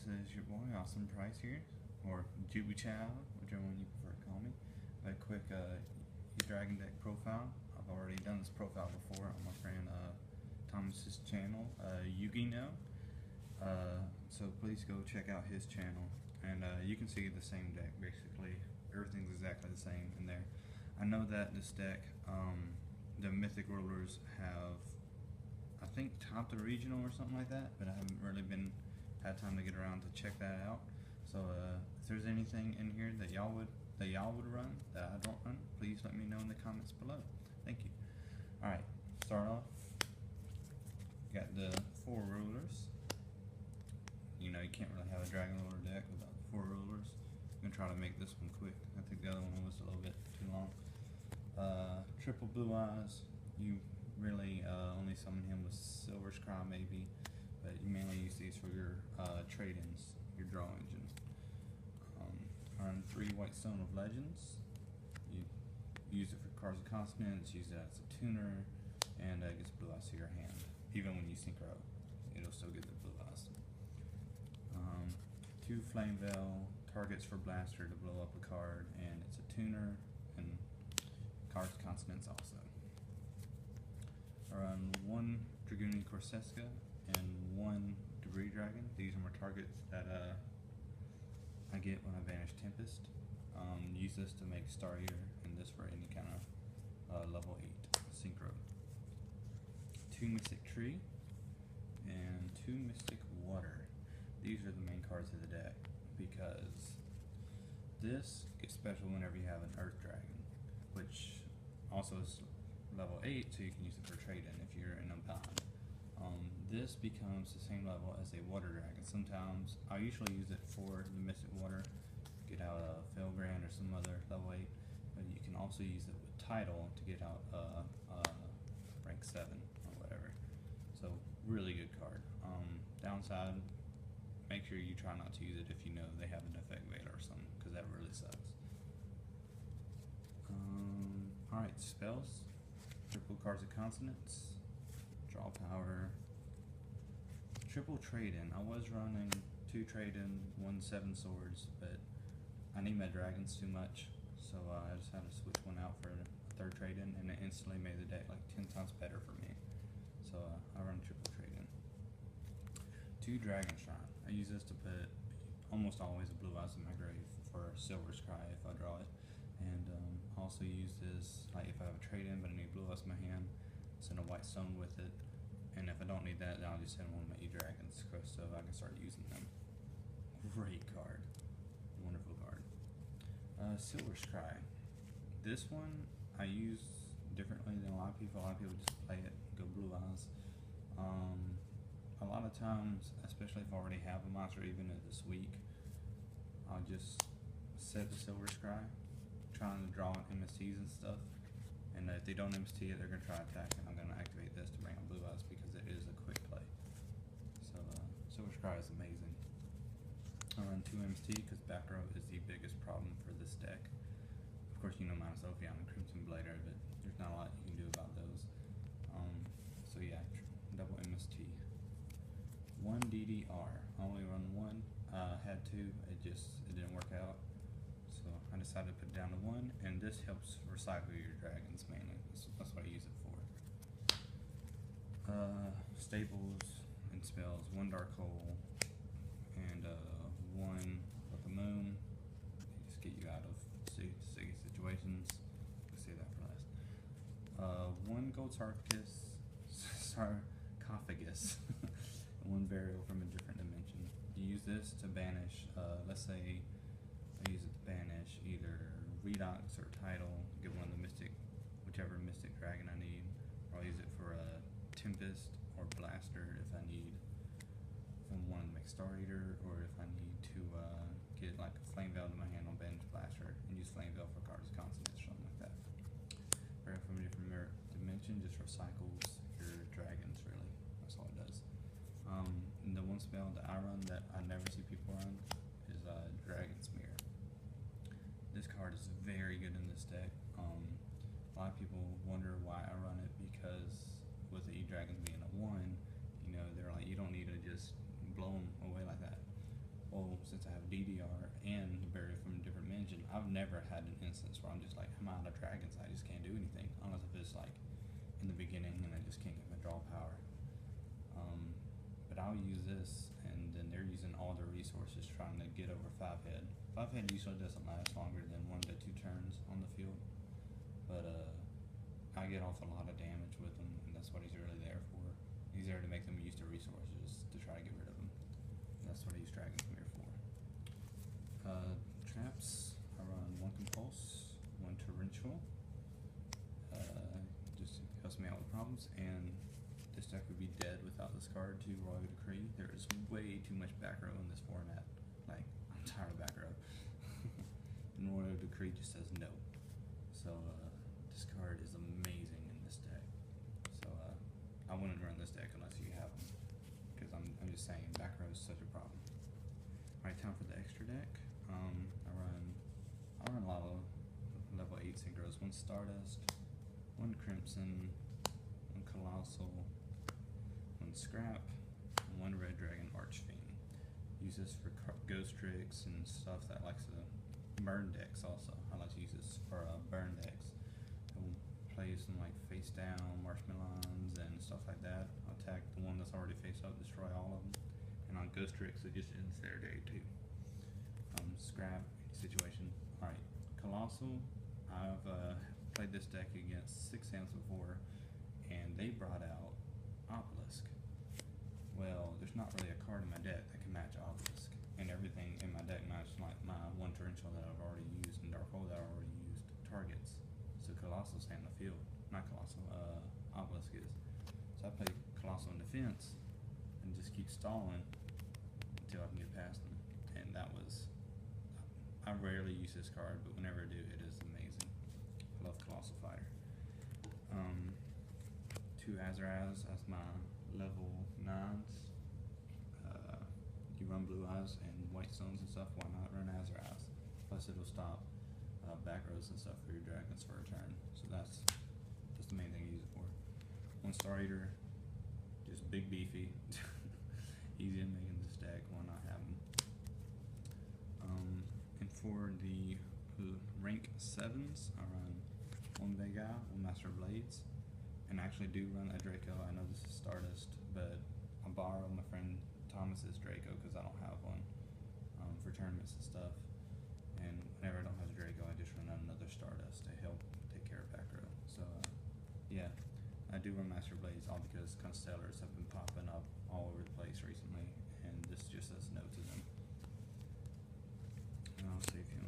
this is your boy, Awesome Price here, or Yugioh, whichever one you prefer to call me. A quick Dragon deck profile. I've already done this profile before on my friend Thomas's channel, Yugiknow. So please go check out his channel, and you can see the same deck basically. Everything's exactly the same in there. I know that this deck, the Mythic rulers have, I think, topped the regional or something like that, but I haven't really had time to get around to check that out. So if there's anything in here that y'all would run that I don't run, please let me know in the comments below. Thank you. Alright, start off. Got the 4 rulers. You know, you can't really have a Dragon Ruler deck without the 4 rulers. I'm gonna try to make this one quick. I think the other one was a little bit too long. Triple Blue Eyes. You really only summon him with Silver Scry maybe, but you mainly use these for your trade-ins, your draw engine. Run 3 White Stone of Legends. You use it for cards of consonants, use it as a tuner, and it gets Blue Eyes to your hand. Even when you synchro, it'll still get the Blue Eyes. 2 Flame Veil, targets for Blaster to blow up a card, and it's a tuner, and cards of consonants also. I run 1 Dragoon Corseska and 1 Debris Dragon. These are my targets that I get when I banish Tempest. Use this to make Star Eater, and this for any kind of level 8 synchro. 2 Mystic Tree and 2 Mystic Water. These are the main cards of the deck because this gets special whenever you have an Earth Dragon, which also is level 8, so you can use it for trade-in if you're in a bind. This becomes the same level as a Water Dragon. Sometimes I usually use it for the Mystic Water, get out a Felgrand or some other level 8, but you can also use it with Tidal to get out rank 7 or whatever. So really good card. Downside, make sure you try not to use it if you know they have an effect Vader or something, because that really sucks. Alright, spells. Triple cards of consonants. Draw power. Triple trade-in. I was running 2 trade-in, 1 7 swords, but I need my dragons too much, so I just had to switch one out for a 3rd trade-in, and it instantly made the deck like 10 times better for me. So I run triple trade-in. 2 Dragon Shrine. I use this to put almost always a Blue Eyes in my grave for Silver Scry if I draw it, and also use this like if I have a trade-in but I need Blue Eyes in my hand, send a White Stone with it, and if I don't need that, then I'll just send one of my E-Dragons so I can start using them. Great card. Wonderful card. Silver Scry. This one I use differently than a lot of people. A lot of people just play it, go Blue Eyes. A lot of times, especially if I already have a monster, even if it's weak, I'll just set the Silver Scry, trying to draw MSTs and stuff. And if they don't MST it, they're going to try attack, and I'm going to activate this to bring on Blue Eyes because it is a quick play. So Silver Scry is amazing. I run 2 MST because back row is the biggest problem for this deck. Of course, you know minus Ophion and Crimson Blader, but there's not a lot you can do about those. So yeah, double MST. 1 DDR. I only run 1. Had 2. It didn't work out. So I decided to put it down to 1, and this helps recycle your dragons mainly. That's what I use it for. Staples and spells. 1 Dark Hole and 1 with the Moon. They just get you out of sticky situations. Let's say that for last. 1 Gold Sarcophagus. 1 Burial from a different dimension. You use this to banish, let's say I use it to banish either Redox or Tidal, get one of the whichever Mystic Dragon I need, or I'll use it for a Tempest or Blaster if I need, if I want to make Star Eater, or if I need to get like a Flame Veil to my hand on banish Blaster and use Flame Veil for cards of consonants or something like that. Burial from a different dimension just recycles your dragons, really. That's all it does. And the 1 spell that I run that I never see people run is Dragon Smear. This card is very good in this deck. A lot of people wonder why I run it, because with the E-Dragons being a 1, you know, they're like, you don't need to just blow them away like that. Well, since I have DDR and the barrier from a different dimension, I've never had an instance where I'm just like, I'm out of dragons, I just can't do anything. Unless if it's like in the beginning and I just can't get my draw power. But I'll use this, and then they're using all their resources trying to get over 5-head. 5-head usually doesn't last longer than 1 to 2 turns on the field. But I get off a lot of damage with him, and that's what he's really there for. He's there to make them use their resources to try to get rid of them. That's what I use Dragon's Mirror for. Traps, I run 1 Compulse, 1 Torrential. Just helps me out with problems, and this deck would be dead without this card to Royal Decree. There is way too much back row in this format. Like, I'm tired of back row. And Royal Decree just says no. So, this card is amazing in this deck. So, I wouldn't run this deck unless you have them. Because I'm just saying, back row is such a problem. Alright, time for the extra deck. I run a lot of level 8 synchros. 1 Stardust, 1 Crimson, 1 Colossal, 1 Scrap, and 1 Red Dragon Archfiend. Use this for ghost tricks and stuff that likes to burn decks also. I like to use this for burn decks. I'll play some like face down, marshmallows and stuff like that. I'll attack the one that's already face up, destroy all of them. And on ghost tricks, it just ends their day too. Scrap situation. Alright, Colossal. I've played this deck against 6 hands before, and they brought out Obelisk. Well, there's not really a card in my deck that can match Obelisk, and everything in my deck matches like my 1 Torrential that I've already used and Dark Hole that I've already used targets. So Colossal stay on the field. Not Colossal, Obelisk is. So I play Colossal in defense and just keep stalling until I can get past them. And that was, I rarely use this card, but whenever I do, it is amazing. I love Colossal Fighter. 2 Azaraz as my level 9s. You run Blue Eyes and White Stones and stuff, why not run Azaraz? Plus it'll stop back rows and stuff for your dragons for a turn. So that's the main thing I use it for. 1 Star Eater, just big beefy. Easy to make in this deck, why not have them? And for the rank 7s, I run 1 Vega, 1 Master of Blades, and I actually do run a Draco. I know this is Stardust, but I borrow my friend Thomas's Draco because I don't have one for tournaments and stuff. And whenever I don't have a Draco, I just run another Stardust to help take care of back row. So yeah, I do run Master Blades all because Constellars have been popping up all over the place recently, and this just says no to them. And I'll save him.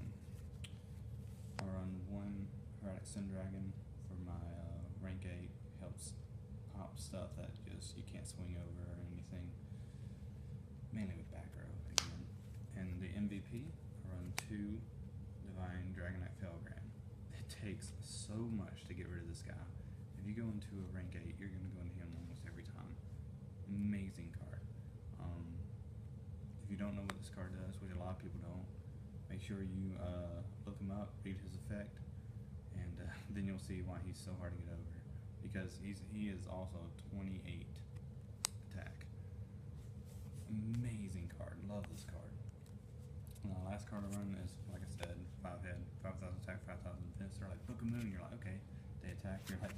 I run 1 Heradic Sun Dragon for my rank 8. Helps pop stuff that just you can't swing over or anything. Mainly with back row again. And the MVP, I run 2 Divine Dragonite Felgram. It takes so much to get rid of this guy. If you go into a rank 8, you're going to go into him almost every time. Amazing card. If you don't know what this card does, which a lot of people don't, make sure you look him up, read his effect, and then you'll see why he's so hard to get over. Because he is also 28 attack. Amazing card. Love this card. Last card I run is, like I said, 5-head, 5,000 attack, 5,000 defense. They're like, Book of Moon. You're like, okay. They attack. You're like,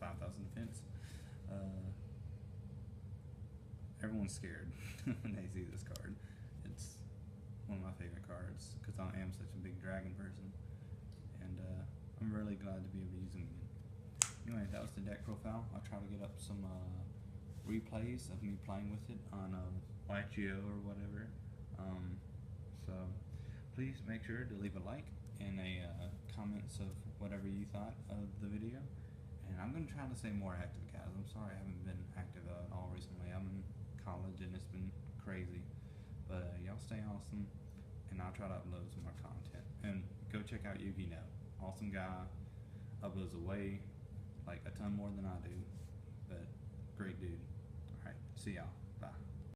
5,000 defense. Everyone's scared when they see this card. It's one of my favorite cards because I am such a big dragon person, and I'm really glad to be able to use them again. Anyway, that was the deck profile. I'll try to get up some replays of me playing with it on Yugioh or whatever. So please make sure to leave a like and a comments of whatever you thought of the video. And I'm going to try to stay more active, guys. I'm sorry I haven't been active at all recently. I'm in college and it's been crazy. But y'all stay awesome, and I'll try to upload some more content. And go check out Yugiknow. Awesome guy. Uploads way, like a ton more than I do. But great dude. Alright, see y'all.